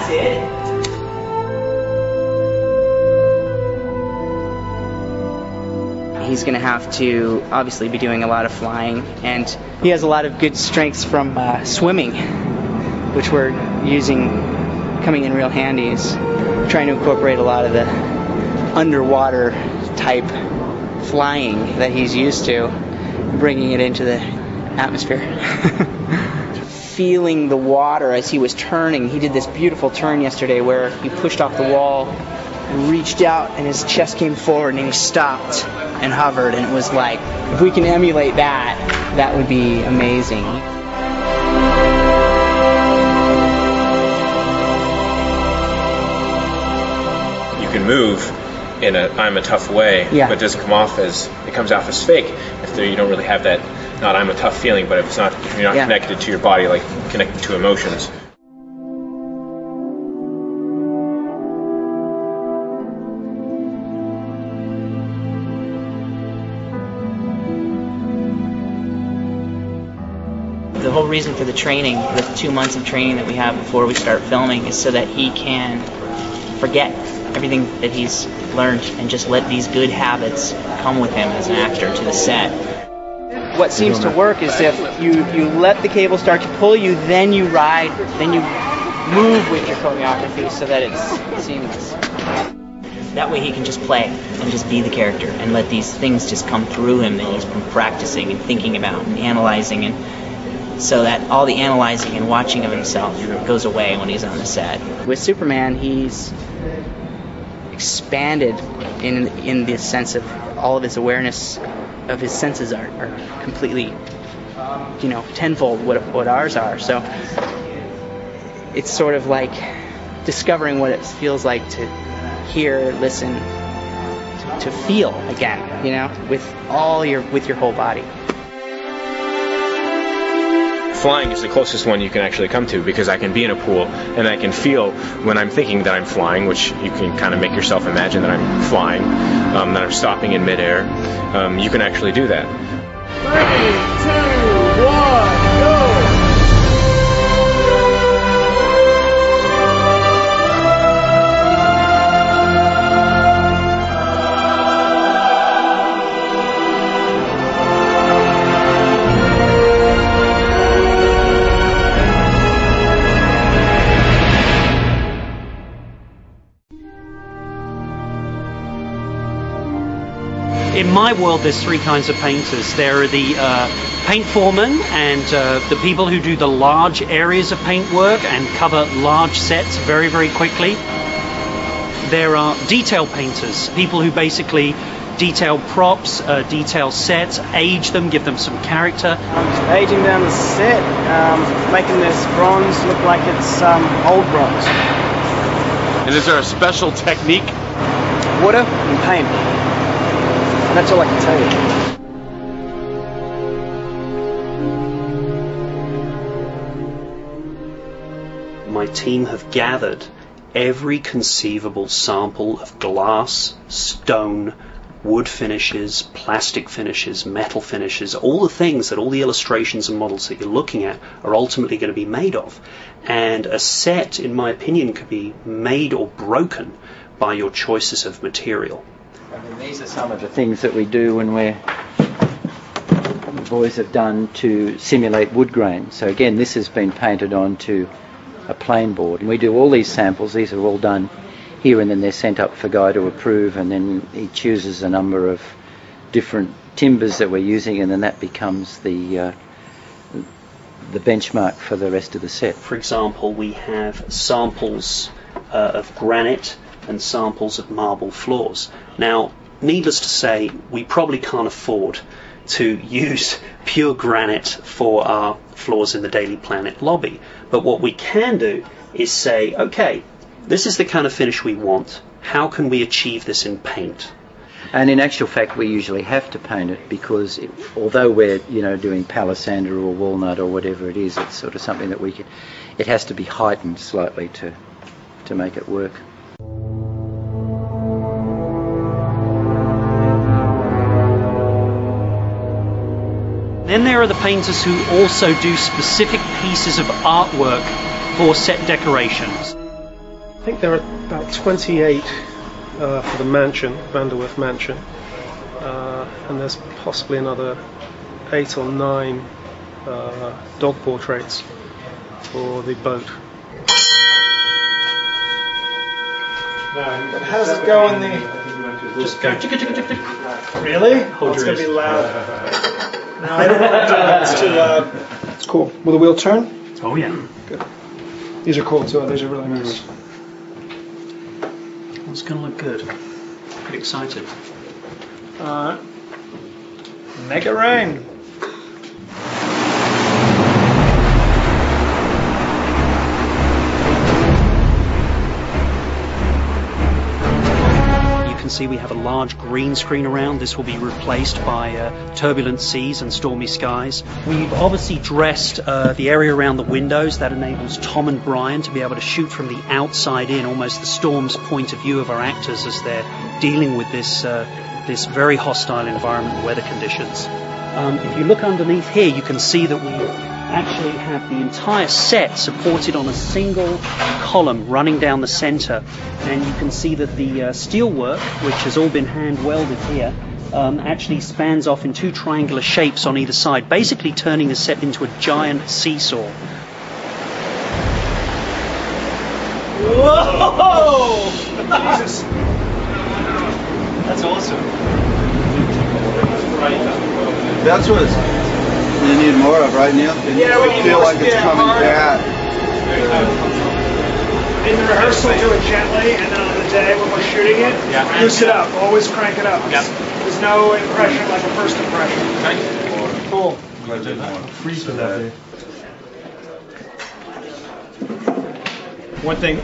that's it. He's going to have to obviously be doing a lot of flying, and he has a lot of good strengths from swimming, which we're using, coming in real handy. Is trying to incorporate a lot of the underwater type flying that he's used to, bringing it into the atmosphere. Feeling the water as he was turning. He did this beautiful turn yesterday where he pushed off the wall, reached out, and his chest came forward, and he stopped and hovered, and it was like, if we can emulate that, that would be amazing. You can move in a I'm a tough way, but it doesn't come off as, it comes off as fake if you don't really have that, not I'm a tough feeling, but if you're not connected to your body, like connected to emotions. The whole reason for the training, the 2 months of training that we have before we start filming, is so that he can forget everything that he's learned and just let these good habits come with him as an actor to the set. What seems to work is if you let the cable start to pull you, then you ride, then you move with your choreography so that it's seamless. That way he can just play and just be the character and let these things just come through him that he's been practicing and thinking about and analyzing, and so that all the analyzing and watching of himself goes away when he's on the set. With Superman, he's expanded in the sense of all of his awareness of his senses are completely, tenfold what ours are. So it's sort of like discovering what it feels like to hear, listen, to feel again, with your whole body. Flying is the closest one you can actually come to, because I can be in a pool and I can feel when I'm thinking that I'm flying, which you can kind of make yourself imagine that I'm flying, that I'm stopping in midair. You can actually do that. 3, 2, 1, go! In my world, there's three kinds of painters. There are the paint foremen and the people who do the large areas of paint work and cover large sets very, very quickly. There are detail painters, people who basically detail props, detail sets, age them, give them some character. Just aging down the set, making this bronze look like it's old bronze. And is there a special technique? Water and paint. That's all I can tell you. My team have gathered every conceivable sample of glass, stone, wood finishes, plastic finishes, metal finishes, all the things that all the illustrations and models that you're looking at are ultimately going to be made of. And a set, in my opinion, could be made or broken by your choices of material. I mean, these are some of the things that we do when the boys have done to simulate wood grain. So again, this has been painted onto a plain board, and we do all these samples. These are all done here, and then they're sent up for Guy to approve, and then he chooses a number of different timbers that we're using, and then that becomes the benchmark for the rest of the set. For example, we have samples of granite and samples of marble floors. Now, needless to say, we probably can't afford to use pure granite for our floors in the Daily Planet lobby. But what we can do is say, okay, this is the kind of finish we want. How can we achieve this in paint? And in actual fact, we usually have to paint it because although we're doing palisander or walnut or whatever it is, it's sort of something that it has to be heightened slightly to make it work. Then there are the painters who also do specific pieces of artwork for set decorations. I think there are about 28 for the mansion, Vanderwerf Mansion, and there's possibly another 8 or 9 dog portraits for the boat. How does it go in the... Just go. Really? Hold It's your going to be ears. loud. No, I don't want to do that. It's too loud. It's cool. Will the wheel turn? Oh yeah. Good. These are cool too. These are really nice. It's going to look good. Pretty excited. Make it rain. See, we have a large green screen around. This will be replaced by turbulent seas and stormy skies. We've obviously dressed the area around the windows. That enables Tom and Brian to be able to shoot from the outside in, almost the storm's point of view of our actors as they're dealing with this this very hostile environment and weather conditions. If you look underneath here, you can see that we actually have the entire set supported on a single column running down the center, and you can see that the steel work, which has all been hand welded here, actually spans off in 2 triangular shapes on either side, basically turning the set into a giant seesaw. Whoa! Jesus. That's awesome. That's what you need more of, right, Neil? Yeah, we need feel more like it's speed. coming back. In the rehearsal, do it gently, and then on the day when we're shooting it, goose it up. Always crank it up. Yep. There's no impression like a first impression. Okay. Cool. Freeze for that. One thing.